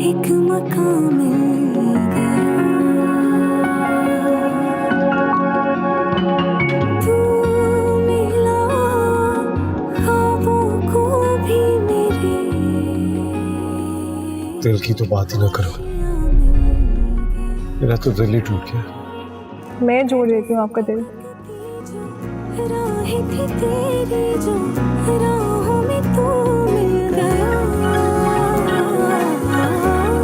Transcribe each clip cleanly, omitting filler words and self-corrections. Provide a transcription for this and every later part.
एक मकाम मिल गया। तू मिला ख्वाबों को भी मेरे, दिल की तो बात ही ना करो, मेरा तो दिल ही टूट गया। मैं जोड़ देती हूँ आपका दिल। राहें थी तेरी जो राहों में तू मिल गया।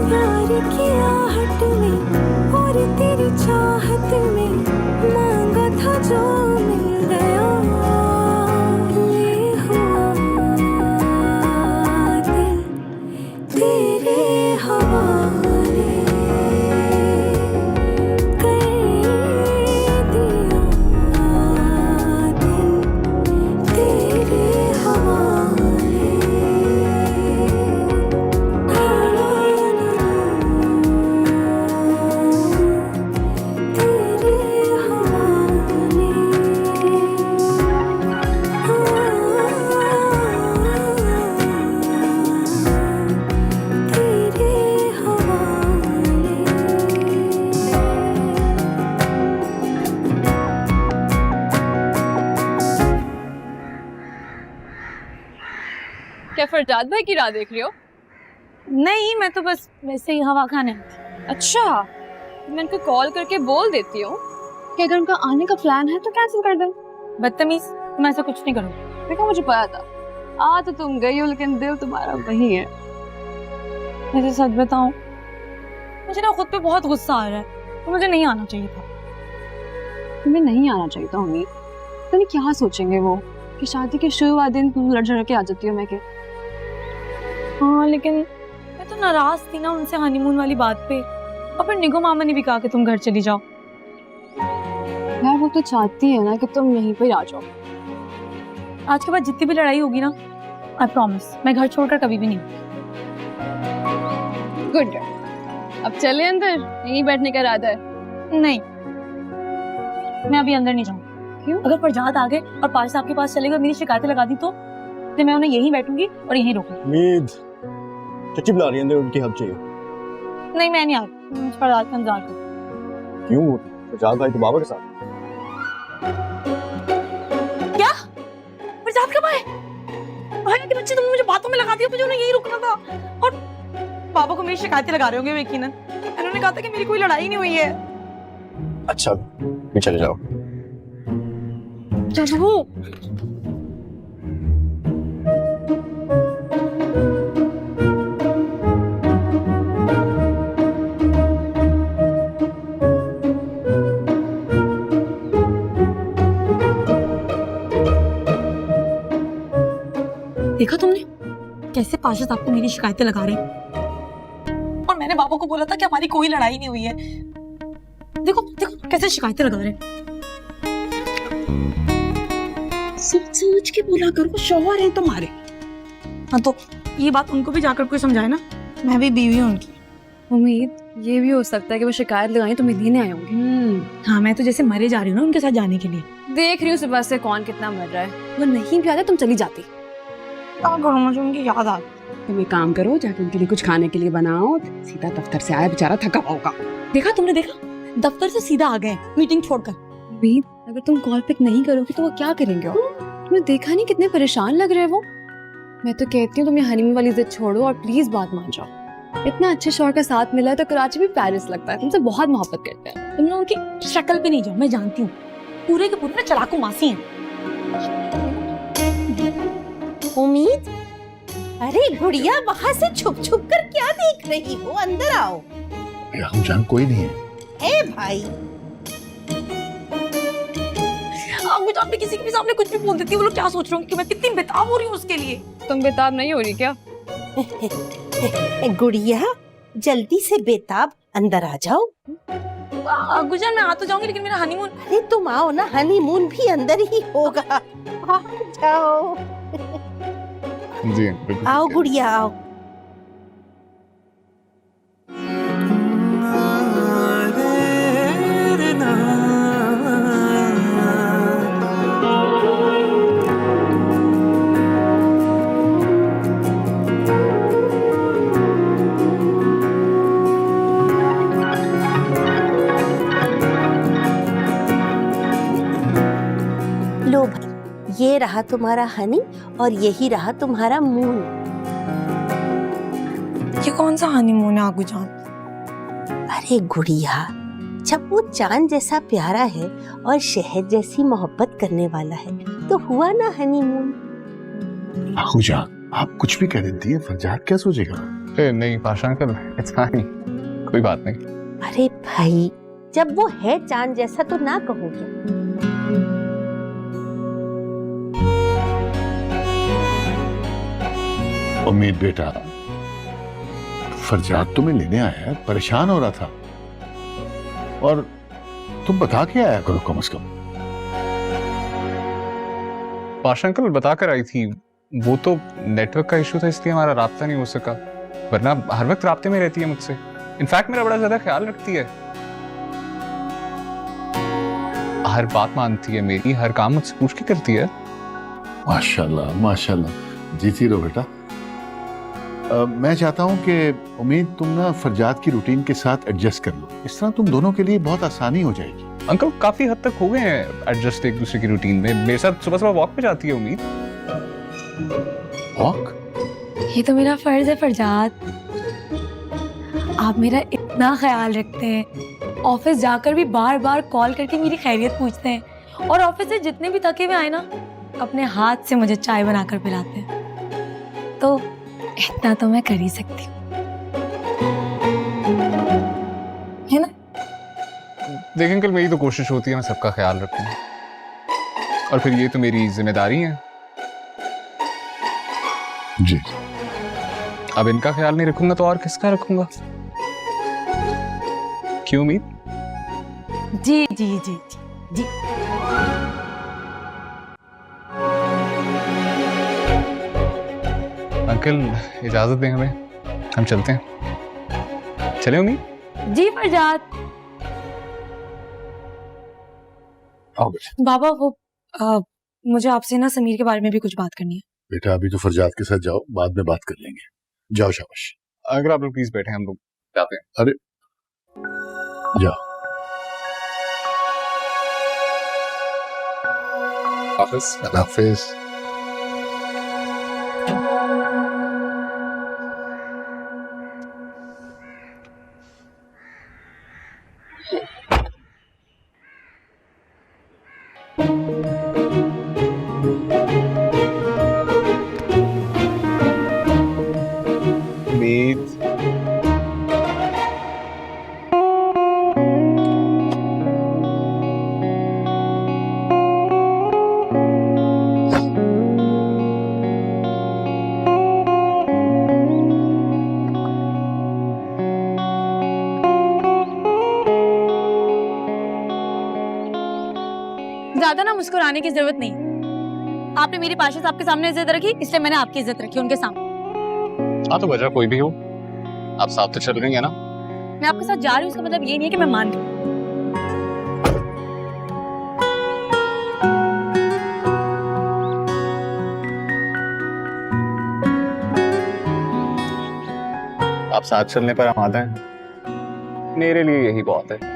प्यार की आहट में और तेरी चाहत में मांगा था जो मिल गया। ये हुआ दिल तेरे हवाले क्या फरजाद भाई की राह देख रही हो? नहीं, मैं तो बस वैसे ही हवा खाने। अच्छा, मैं उनको कॉल करके बोल देती हूँ कि अगर उनका आने का प्लान है तो कैंसिल कर दो। बदतमीज, तुम ऐसा कुछ नहीं करो। देखा, मुझे पता था। आ तो तुम गई हो लेकिन दिल तुम्हारा वही है। वैसे सच बताऊं, मुझे ना खुद पे बहुत गुस्सा आ रहा है। तो मुझे नहीं आना चाहिए था। तुम्हें नहीं आना चाहिए था उम्मीद। तुम्हें क्या सोचेंगे वो कि शादी के शुरुआत दिन तुम लड़ झड़ के आ जाती हो। मैं के हाँ, लेकिन मैं तो नाराज थी ना उनसे हनीमून वाली बात पे। और फिर निगो मामा ने भी कहा कि तुम घर चली जाओ। यार वो तो चाहती है ना कि तुम यहीं पे आ जाओ। आज के बाद जितनी भी लड़ाई होगी ना, आई प्रॉमिस मैं घर छोड़कर कभी भी नहीं। Good girl. अब चले अंदर, यहीं बैठने का इरादा है? नहीं, मैं अभी अंदर नहीं जाऊंगी। क्यों? अगर फरजाद आ गए और पार साहब के पास चले गए, मेरी शिकायतें लगा दी तो मैं उन्हें यहीं बैठूंगी और यहीं रोकूंगी। उम्मीद चची बुला रही है, अंदर उनकी हेल्प चाहिए। नहीं, मैं नहीं आ रही। मुझे फरजाद का इंतजार करो। क्यों? फरजाद भाई तो बाबा के साथ। क्या? फरजाद कब आए? भाई के बच्चे, तुमने मुझे बातों में लगा दिया। मुझे उन्हें यहीं रुकना था। और बाबा को मेरी शिकायतें लगा रहे होंगे यकीनन। उन्होंने कहा था कि मेरी कोई लड़ाई नहीं हुई है। अच्छा, भी चले जाओ। चलो। देखा तुमने कैसे पाशा साहब को मेरी शिकायतें लगा रहे हैं? और मैंने बाबा को बोला था कि हमारी कोई लड़ाई नहीं हुई है। देखो देखो कैसे शिकायतें लगा रहे हैं। सोच सोच के बोला करो, शौहर है तुम्हारे। हाँ, तो ये बात उनको भी जाकर कोई समझाए ना। मैं भी बीवी हूँ उनकी। उम्मीद ये भी हो सकता है कि वो शिकायत लगाई तो मैं लेने आए होंगे। हाँ, मैं तो जैसे मरे जा रही हूँ ना उनके साथ जाने के लिए। देख रही हूँ सुबह से कौन कितना मर रहा है। वो नहीं भी आता तुम चली जाती। मुझे उनकी याद आ गई। तुम एक काम करो, जाके उनके लिए कुछ खाने के लिए बनाओ। सीधा दफ्तर से आया, बेचारा थका होगा। देखा तुमने, देखा दफ्तर से सीधा आ गए मीटिंग छोड़कर। उम्मीद अगर तुम कॉल पिक नहीं करोगी तो वो क्या करेंगे? तुमने देखा नहीं कितने परेशान लग रहे हैं वो। मैं तो कहती हूँ तुम ये हनीमून वाली जिद छोड़ो और प्लीज बात मान जाओ। इतना अच्छे शौहर का साथ मिला है तो कराची भी पेरिस लगता है। तुमसे बहुत मोहब्बत करते हैं। तुम लोग उनकी शक्ल पे नहीं जाओ, मैं जानती हूँ। पूरे के पूरे ना चलाकू मासी हैं। उम्मीद, अरे गुड़िया वहाँ से छुप छुप कर क्या देख रही हो? अंदर आओ। हम जान कोई नहीं है। ए भाई, मुझे आप किसी के भी सामने कुछ भी बोल देती है, वो लोग क्या सोच रहे होंगे कि मैं कितनी बेताब हो रही हूँ उसके लिए। तुम बेताब नहीं हो रही क्या? गुड़िया जल्दी से बेताब अंदर आ जाओ। गुजर मैं आ तो जाऊंगी लेकिन मेरा हनीमून। अरे तुम आओ ना, हनीमून भी अंदर ही होगा। आ जाओ। जी आओ गुड़िया आओ। रहा तुम्हारा हनी और यही रहा तुम्हारा मून। ये कौन सा हनीमून है आगू जान? अरे गुड़िया, जब वो चांद जैसा प्यारा है और शहद जैसी मोहब्बत करने वाला है तो हुआ ना हनीमून। आखू जान, आप कुछ भी कह देती है, फरजाद क्या सोचेगा? नहीं पाशा अंकल, इट्स फाइन, कोई बात नहीं। अरे भाई, जब वो है चांद जैसा तो ना कहोगे? उम्मीद बेटा, फरजाद तुम्हें लेने आया है, परेशान हो रहा था, और तुम बता के आया करो कम से कम। पाशा अंकल बता कर आई थी, वो तो नेटवर्क का इशू था इसलिए हमारा राब्ता नहीं हो सका, वरना हर वक्त राब्ते में रहती है मुझसे। इनफैक्ट मेरा बड़ा ज्यादा ख्याल रखती है, हर बात मानती है मेरी, हर काम मुझसे पूछ के करती है। माशाल्लाह माशाल्लाह, जीती रहो बेटा। मैं चाहता हूं कि उम्मीद तुम ना फरजाद की रूटीन के साथ एडजस्ट कर लो, इस तरह तुम दोनों के लिए बहुत आसानी हो जाएगी। अंकल काफी हद तक हो गए हैं एडजस्ट एक दूसरे की रूटीन में। मेरे साथ सुबह सुबह वॉक पे जाती है उम्मीद। वॉक? ये तो मेरा फर्ज है फरजाद, आप मेरा इतना ख्याल रखते हैं, ऑफिस जाकर भी बार बार कॉल करके मेरी खैरियत पूछते हैं, और ऑफिस से जितने भी थके हुए आए ना, अपने हाथ से मुझे चाय बनाकर पिलाते हैं, तो इतना तो मैं कर ही सकती हूँ, है ना? देखिए अंकल, मेरी तो कोशिश होती है मैं सबका ख्याल रखूं, और फिर ये तो मेरी जिम्मेदारी है। जी। अब इनका ख्याल नहीं रखूंगा तो और किसका रखूंगा? क्यों उम्मीद? जी जी जी जी जी। अंकल इजाजत दें हमें, हम चलते हैं। चले उम्मीद? जी फरजाद। आओ बेटा। बाबा वो मुझे आपसे ना समीर के बारे में भी कुछ बात करनी है। बेटा अभी तो फरजाद के साथ जाओ, बाद में बात कर लेंगे। जाओ शाबाश। अगर आप लोग प्लीज बैठे, हम लोग जाते हैं। अरे जाओ। हाफिज। हाफिज। उम्मीद, ज्यादा ना मुस्कुराने की जरूरत नहीं, आपने मेरी पाशा साहब के सामने इज्जत रखी, इसलिए मैंने आपकी इज्जत रखी उनके सामने। हाँ तो वजह कोई भी हो, आप साथ तो चल रही है ना। मैं आपके साथ जा रही हूँ, उसका मतलब ये नहीं है कि मैं मान गई। आप साथ चलने पर आमादा हैं, मेरे लिए यही बहुत है।